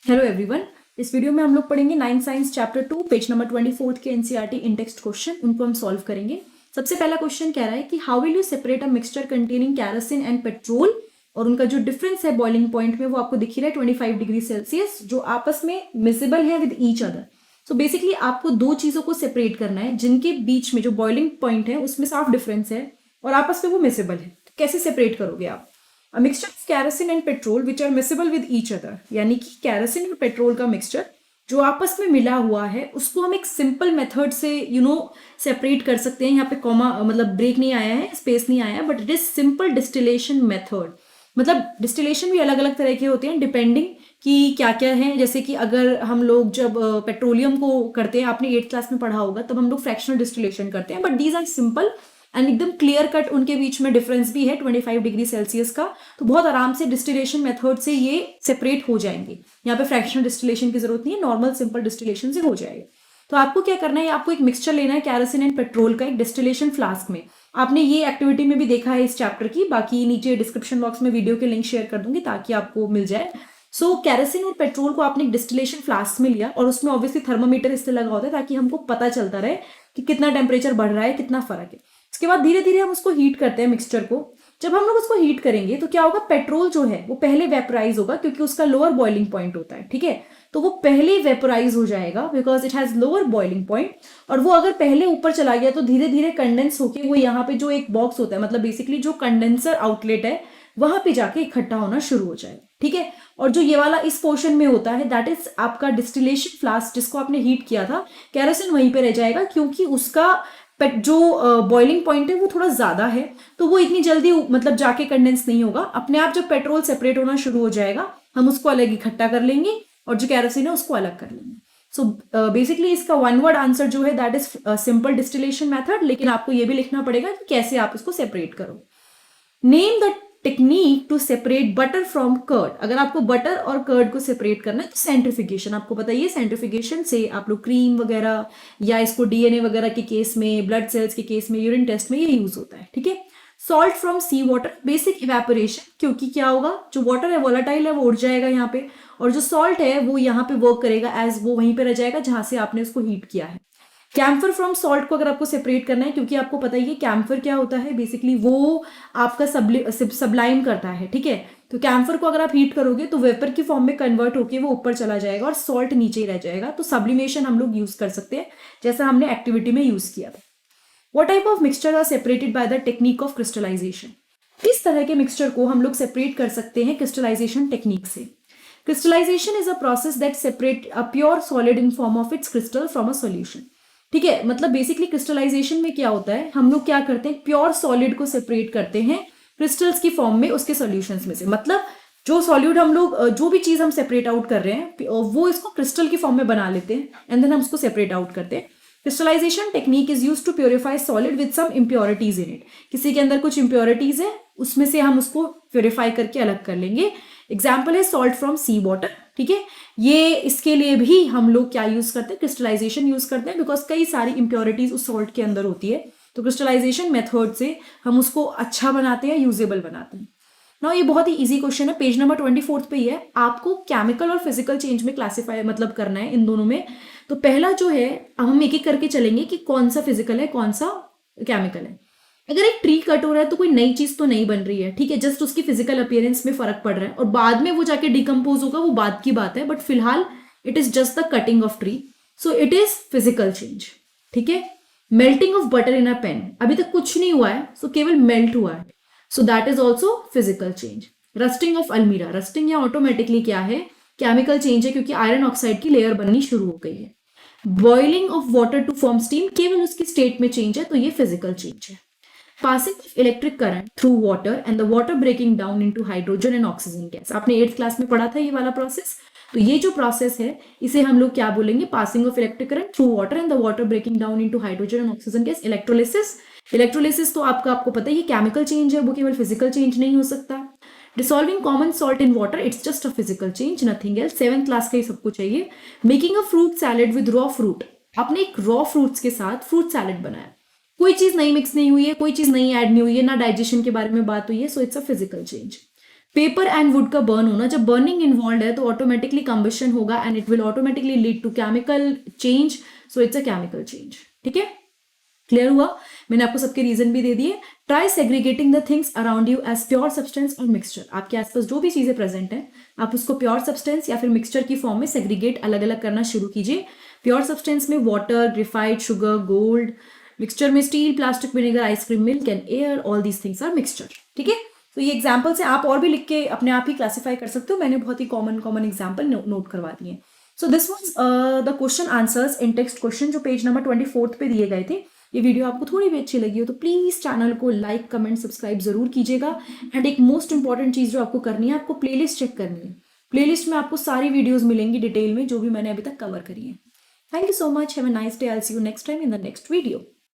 Hello everyone. इस video में हम लोग पढ़ेंगे 9th science chapter 2 page number 24 के एनसीईआरटी इन टेक्स्ट क्वेश्चन। उनको हम सॉल्व करेंगे। सबसे पहला क्वेश्चन कह रहा है कि how will you separate a mixture containing kerosene and petrol, और उनका जो डिफरेंस है बॉइलिंग पॉइंट में वो आपको दिख रहा है 25 डिग्री सेल्सियस, जो आपस में मिसेबल है with each other. So basically आपको दो चीजों को सेपरेट करना है जिनके बीच में जो बॉइलिंग पॉइंट है उसमें साफ डिफरेंस है और आपस में वो मिसेबल है। तो कैसे सेपरेट करोगे आप? A mixture of kerosene and petrol which are miscible with each other, यानी कि केरोसिन और पेट्रोल का मिक्सचर जो आपस में मिला हुआ है उसको हम एक सिंपल मेथड से सेपरेट कर सकते हैं। यहाँ पे कॉमा मतलब ब्रेक नहीं आया है, स्पेस नहीं आया है, but it is simple distillation method. मतलब डिस्टिलेशन भी अलग अलग तरह के होते हैं डिपेंडिंग कि क्या क्या है। जैसे कि अगर हम लोग जब पेट्रोलियम को करते हैं, आपने 8th क्लास में पढ़ा होगा, तब हम लोग फ्रैक्शनल डिस्टिलेशन करते हैं, but these are simple and एकदम क्लियर कट। उनके बीच में डिफरेंस भी है 25 डिग्री सेल्सियस का, तो बहुत आराम से डिस्टिलेशन मेथड से ये सेपरेट हो जाएंगे। यहाँ पे फ्रैक्शनल डिस्टिलेशन की जरूरत नहीं है, नॉर्मल सिंपल डिस्टिलेशन से हो जाएगा। तो आपको क्या करना है, आपको एक मिक्सचर लेना है केरोसिन एंड पेट्रोल का एक डिस्टिलेशन फ्लास्क में। आपने ये एक्टिविटी में भी देखा है इस चैप्टर की, बाकी नीचे डिस्क्रिप्शन बॉक्स में वीडियो के लिंक शेयर कर दूंगी ताकि आपको मिल जाए। सो केरोसिन और पेट्रोल को आपने एक डिस्टिलेशन फ्लास्क में लिया और उसमें ऑब्वियसली थर्मोमीटर इससे लगा होता है ताकि हमको पता चलता रहे कि कितना टेम्परेचर बढ़ रहा है, कितना फर्क है। इसके बाद धीरे धीरे हम उसको हीट करते हैं मिक्सचर को। जब हम लोग उसको हीट करेंगे तो क्या होगा, पेट्रोल जो है वो पहले वेपोराइज होगा क्योंकि उसका लोअर बॉइलिंग पॉइंट होता है, ठीक है। तो वो पहले वेपोराइज हो जाएगा because it has lower boiling point, और वो अगर पहले ऊपर चला गया तो धीरे धीरे कंडेंस होके वो यहाँ पे जो एक बॉक्स होता है, मतलब बेसिकली जो कंडेंसर आउटलेट है, वहां पे जाके इकट्ठा होना शुरू हो जाएगा, ठीक है। और जो ये वाला इस पोर्शन में होता है दैट इज आपका डिस्टिलेशन फ्लास्क जिसको आपने हीट किया था। केरोसिन वहीं पे रह जाएगा क्योंकि उसका जो बॉइलिंग पॉइंट है वो थोड़ा ज्यादा है, तो वो इतनी जल्दी मतलब जाके कंडेंस नहीं होगा। अपने आप जब पेट्रोल सेपरेट होना शुरू हो जाएगा हम उसको अलग इकट्ठा कर लेंगे और जो केरोसिन है उसको अलग कर लेंगे। सो बेसिकली इसका वन वर्ड आंसर जो है that is simple distillation method, लेकिन आपको ये भी लिखना पड़ेगा कि कैसे आप इसको सेपरेट करो। Name the technique to separate butter from curd. अगर आपको बटर और कर्ड को सेपरेट करना है तो सेंट्रिफिकेशन, आपको पता ही है, सेंट्रिफिकेशन से आप लोग क्रीम वगैरह या इसको डीएनए वगैरह के केस में, ब्लड सेल्स के केस में, यूरिन टेस्ट में ये यूज होता है, ठीक है। Salt from sea water, basic evaporation, क्योंकि क्या होगा, जो वाटर है वोलाटाइल है वो उड़ जाएगा यहाँ पे, और जो सॉल्ट है वो यहाँ पे वर्क करेगा एज वो वहीं पे रह जाएगा जहां से आपने उसको हीट किया है। कैम्फर फ्रॉम सॉल्ट को अगर आपको सेपरेट करना है, क्योंकि आपको पता ही है कैम्फर क्या होता है, बेसिकली वो आपका सबलाइम करता है, ठीक है। तो कैम्फर को अगर आप हीट करोगे तो वेपर की फॉर्म में कन्वर्ट होकर वो ऊपर चला जाएगा और सॉल्ट नीचे ही रह जाएगा। तो सब्लिमेशन हम लोग यूज कर सकते हैं जैसा हमने एक्टिविटी में यूज किया था। What type of mixture are separated by the technique of crystallization? किस तरह के मिक्सचर को हम लोग सेपरेट कर सकते हैं क्रिस्टलाइजेशन टेक्निक से? Crystallization is a process that separate a pure solid in form of its crystal from a solution, ठीक है। मतलब बेसिकली क्रिस्टलाइजेशन में क्या होता है, हम लोग क्या करते हैं, प्योर सॉलिड को सेपरेट करते हैं क्रिस्टल्स की फॉर्म में उसके सॉल्यूशंस में से। मतलब जो सॉल्यूट हम लोग जो भी चीज हम सेपरेट आउट कर रहे हैं वो इसको क्रिस्टल की फॉर्म में बना लेते हैं एंड देन हम उसको सेपरेट आउट करते हैं। Crystallization technique is use to purify solid with some impurities in it. किसी के अंदर कुछ इम्प्योरिटीज है, उसमें से हम उसको प्योरीफाई करके अलग कर लेंगे। एग्जाम्पल है सॉल्ट फ्रॉम सी वाटर, ठीक है। ये इसके लिए भी हम लोग क्या यूज करते हैं, क्रिस्टलाइजेशन यूज करते हैं, बिकॉज कई सारी इम्प्योरिटीज उस सॉल्ट के अंदर होती है। तो क्रिस्टलाइजेशन मेथड से हम उसको अच्छा बनाते हैं, यूजेबल बनाते हैं। ना ये बहुत ही इजी क्वेश्चन है, पेज नंबर 24 पे ही है। आपको केमिकल और फिजिकल चेंज में क्लासीफाई मतलब करना है इन दोनों में। तो पहला जो है, अब हम एक एक करके चलेंगे कि कौन सा फिजिकल है कौन सा केमिकल है। अगर एक ट्री कट हो रहा है तो कोई नई चीज तो नहीं बन रही है, ठीक है, जस्ट उसकी फिजिकल अपीयरेंस में फर्क पड़ रहा है और बाद में वो जाके डिकम्पोज होगा, वो बाद की बात है, बट फिलहाल it is just the cutting of tree, so it is physical change, ठीक है। Melting of butter in a pan, अभी तक कुछ नहीं हुआ है, सो केवल मेल्ट हुआ है, so that is also physical change. Rusting of अलमीरा, रस्टिंग या ऑटोमेटिकली क्या है, केमिकल चेंज है क्योंकि आयरन ऑक्साइड की लेयर बननी शुरू हो गई है। Boiling of water to form steam, केवल उसकी स्टेट में चेंज है, तो ये फिजिकल चेंज है। Passing of electric current through water and the water breaking down into hydrogen and oxygen gas, आपने 8th क्लास में पढ़ा था ये वाला प्रोसेस। तो ये जो प्रोसेस है इसे हम लोग क्या बोलेंगे, passing of electric current through water and the water breaking down into hydrogen and oxygen gas. Electrolysis, electrolysis तो आपको पता है ये केमिकल चेंज है, वो केवल फिजिकल चेंज नहीं हो सकता। Dissolving common salt in water, it's just a physical change, nothing else. 7th class का ही सबको चाहिए। Making a fruit salad with raw fruit, आपने एक रॉ फ्रूट्स के साथ फ्रूट सैलेड बनाया, कोई चीज नई मिक्स नहीं हुई है, कोई चीज नई ऐड नहीं हुई है, ना डाइजेशन के बारे में बात हुई है, so it's a physical change. Paper and wood का बर्न होना, जब बर्निंग इन्वॉल्व है तो ऑटोमेटिकली कंबशन होगा and it will automatically lead to chemical change, so it's a chemical change. ठीक है, क्लियर हुआ? मैंने आपको सबके रीजन भी दे दिए। Try segregating the things around you as pure substance और मिक्सचर। आपके आसपास जो भी चीजें प्रेजेंट हैं आप उसको प्योर सब्सटेंस या फिर मिक्सचर की फॉर्म में सेग्रीगेट, अलग अलग करना शुरू कीजिए। प्योर सब्सटेंस में water, graphite, sugar, gold. Mixture में steel, plastic, vinegar, ice cream, milk and air, all these things are mixture. ठीक है, तो ये एग्जाम्पल्स है, आप और भी लिख के अपने आप ही क्लासीफाई कर सकते हो। मैंने बहुत ही कॉमन एग्जाम्पल नोट करवा दिए। So this was the question answers in text question जो पेज नंबर 24 पे दिए गए थे। ये वीडियो आपको थोड़ी भी अच्छी लगी हो तो प्लीज चैनल को लाइक, कमेंट, सब्सक्राइब जरूर कीजिएगा। एंड एक मोस्ट इंपॉर्टेंट चीज जो आपको करनी है, आपको प्लेलिस्ट चेक करनी है। प्लेलिस्ट में आपको सारी वीडियोस मिलेंगी डिटेल में जो भी मैंने अभी तक कवर करी है। Thank you so much, have a nice day, I will see you next time in the next video.